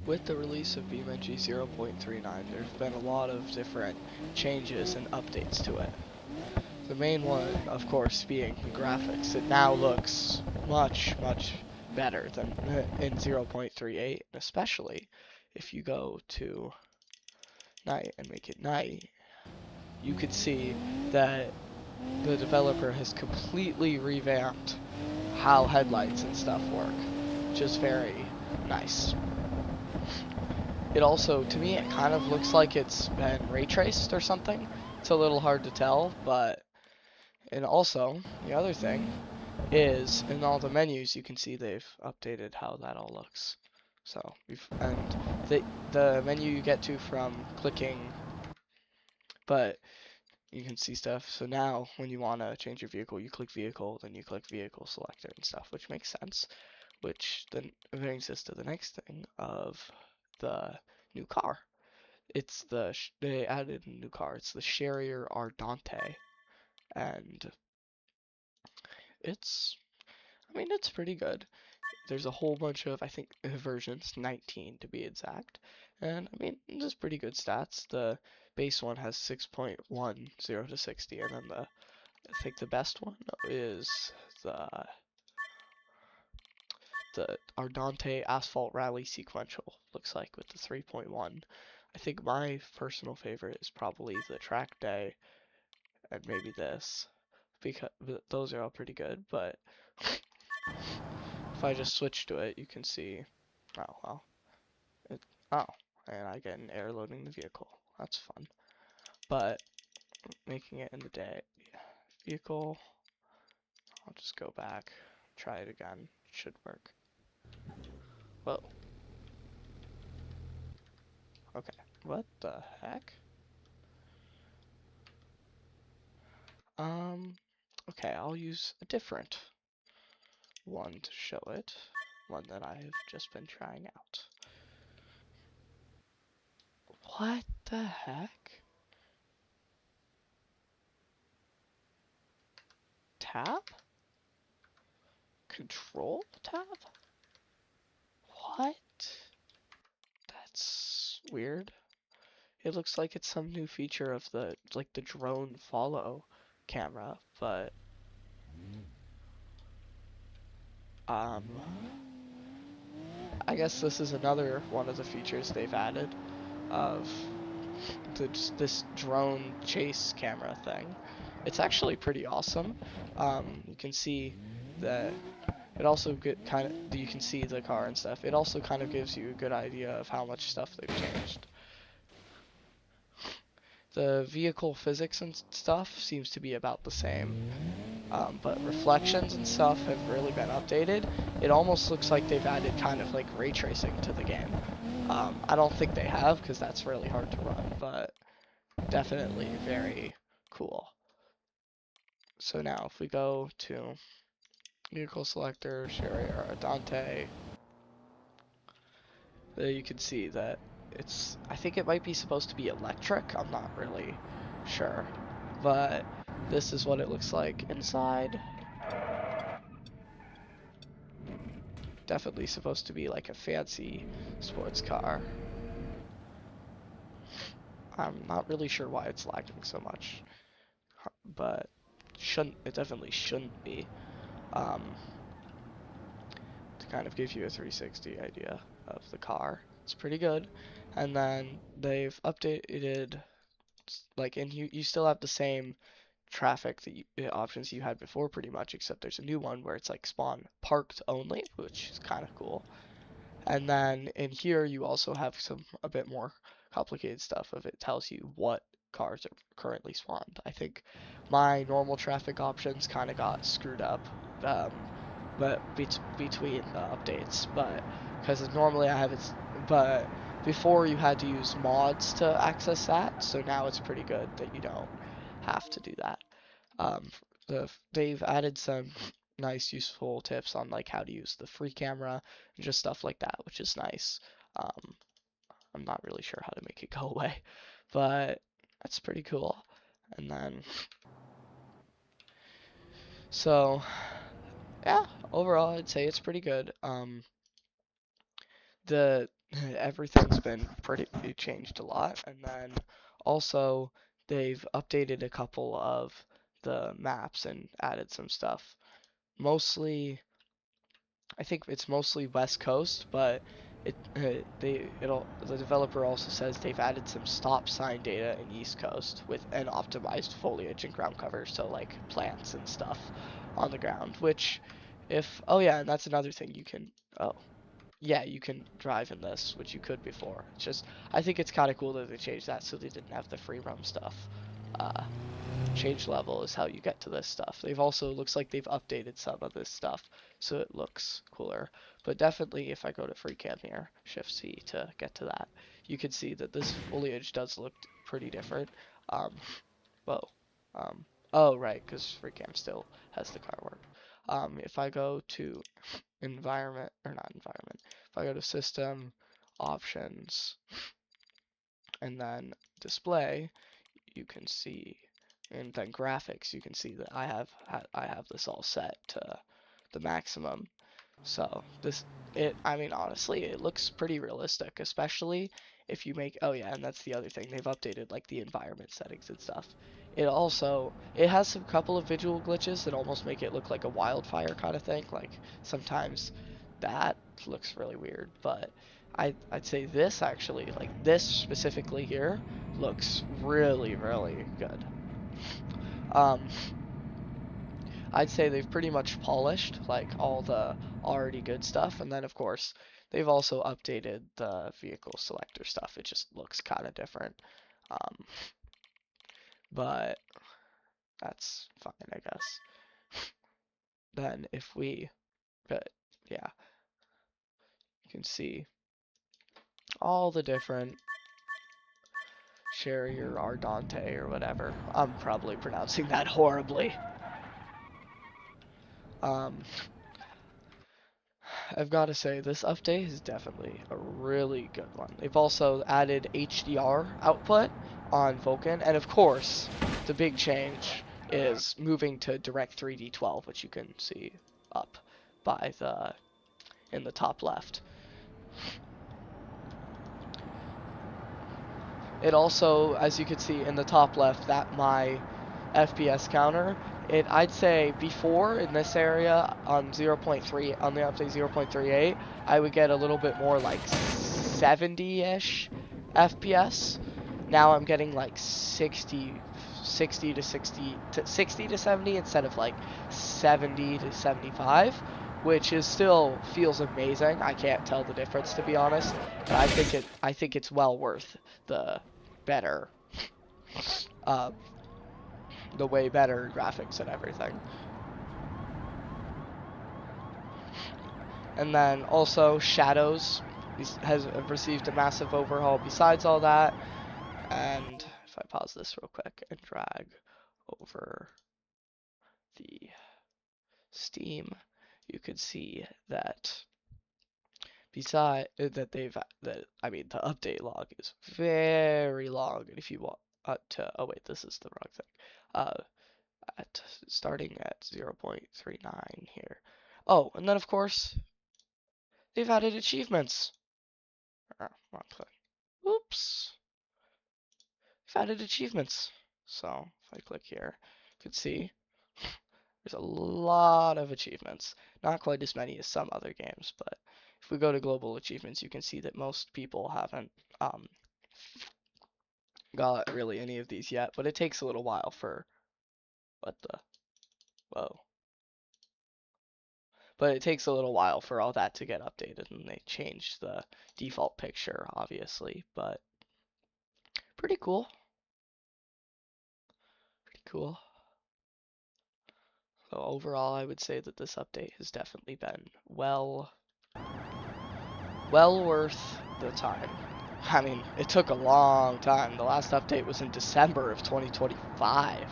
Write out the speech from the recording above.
with the release of Beamng 0.39, there's been a lot of different changes and updates to it. The main one, of course, being the graphics. It now looks much, much better than in 0.38, especially if you go to night and make it night. You could see that the developer has completely revamped how headlights and stuff work, which is very nice. It also, to me, it kind of looks like it's been ray traced or something. It's a little hard to tell, but, and also, the other thing is, in all the menus, you can see they've updated how that all looks. So, and the menu you get to from clicking, but you can see stuff. So now, when you want to change your vehicle, you click vehicle, then you click vehicle selector and stuff, which makes sense. Which then brings us to the next thing of the new car. It's they added a new car. It's the Sherrier Ardente, and it's, I mean, it's pretty good. There's a whole bunch of, I think, versions, 19 to be exact, and I mean, it's pretty good stats. The base one has 6.10 to 60, and then I think the best one is the Ardente Asphalt Rally Sequential, looks like, with the 3.1. I think my personal favorite is probably the Track Day and maybe this, because those are all pretty good, but if I just switch to it, you can see, oh, well, oh, and I get an air loading the vehicle. That's fun. But making it in the day, vehicle, I'll just go back, try it again, it should work. Whoa. Okay, what the heck? Okay, I'll use a different one to show it, one that I've just been trying out. What the heck? Tab? Control tab? What? That's weird. It looks like it's some new feature of the, like, the drone follow camera, but um I guess this is another one of the features they've added of this drone chase camera thing. It's actually pretty awesome. You can see that it also you can see the car and stuff. It also kind of gives you a good idea of how much stuff they've changed. The vehicle physics and stuff seems to be about the same, but reflections and stuff have really been updated. It almost looks like they've added kind of like ray tracing to the game. I don't think they have, because that's really hard to run, but definitely very cool. So now if we go to vehicle selector, Sherrier Ardente, you can see that it's, I think it might be supposed to be electric, I'm not really sure, but this is what it looks like inside. Definitely supposed to be like a fancy sports car. I'm not really sure why it's lagging so much, but it definitely shouldn't be. To kind of give you a 360 idea of the car, it's pretty good. And then they've updated, like, and you still have the same traffic options you had before pretty much, except there's a new one where it's like spawn parked only, which is kind of cool. And then in here you also have a bit more complicated stuff of it tells you what cars are currently spawned. I think my normal traffic options kind of got screwed up, but between the updates, but because normally I have it, but before you had to use mods to access that, so now it's pretty good that you don't have to do that. Um, they've added some nice useful tips on like how to use the free camera and just stuff like that, which is nice. Um, I'm not really sure how to make it go away, but that's pretty cool. And then, so yeah, overall I'd say it's pretty good. The everything's been pretty changed a lot. And then also they've updated a couple of the maps and added some stuff. Mostly, I think it's mostly West Coast, but the developer also says they've added some stop sign data in East Coast with an optimized foliage and ground cover, so like plants and stuff on the ground. Which, if oh yeah, and that's another thing you can yeah, you can drive in this, which you could before. It's just, I think it's kind of cool that they changed that so they didn't have the free roam stuff. Uh, change level is how you get to this stuff. They've also, looks like they've updated some of this stuff so it looks cooler. But definitely if I go to free cam here, shift C to get to that, you can see that this foliage does look pretty different. Um, whoa. Um, oh, right, because free cam still has the car work. If I go to environment, or not environment, if I go to system, options, and then display, you can see, and then graphics, you can see that I have this all set to the maximum. So I mean, honestly, it looks pretty realistic, especially if you make, oh yeah, and that's the other thing, they've updated like the environment settings and stuff. It has some couple of visual glitches that almost make it look like a wildfire kind of thing. Like sometimes that looks really weird, but I'd say this actually, like this specifically here, looks really, really good. Um, I'd say they've pretty much polished like all the already good stuff, and then of course they've also updated the vehicle selector stuff. It just looks kind of different, um, but that's fine, I guess. Then if we, but yeah, you can see all the different Sherry or Ardante or whatever. I'm probably pronouncing that horribly. Um, I've got to say, this update is definitely a really good one. They've also added HDR output on Vulcan, and of course, the big change is moving to Direct 3D 12, which you can see up by in the top left. It also, as you can see in the top left, that my FPS counter, I'd say before in this area on 0.3 on the update 0.38, I would get a little bit more like 70-ish FPS. Now I'm getting like 60 to 60 to 70 instead of like 70 to 75, which is still feels amazing. I can't tell the difference to be honest, but I think it's well worth the better uh, the way better graphics and everything. And then also Shadows has received a massive overhaul besides all that. And if I pause this real quick and drag over the Steam, you could see that beside that I mean the update log is very long, and if you want oh wait, this is the wrong thing. At starting at 0.39 here. Oh, and then of course they've added achievements. Oh, wrong thing. Oops. They've added achievements. So if I click here, you can see there's a lot of achievements. Not quite as many as some other games, but if we go to global achievements, you can see that most people haven't got really any of these yet, but it takes a little while for what the whoa. But it takes a little while for all that to get updated, and they changed the default picture, obviously, but pretty cool. Pretty cool. So overall, I would say that this update has definitely been well worth the time. I mean, it took a long time. The last update was in December of 2025.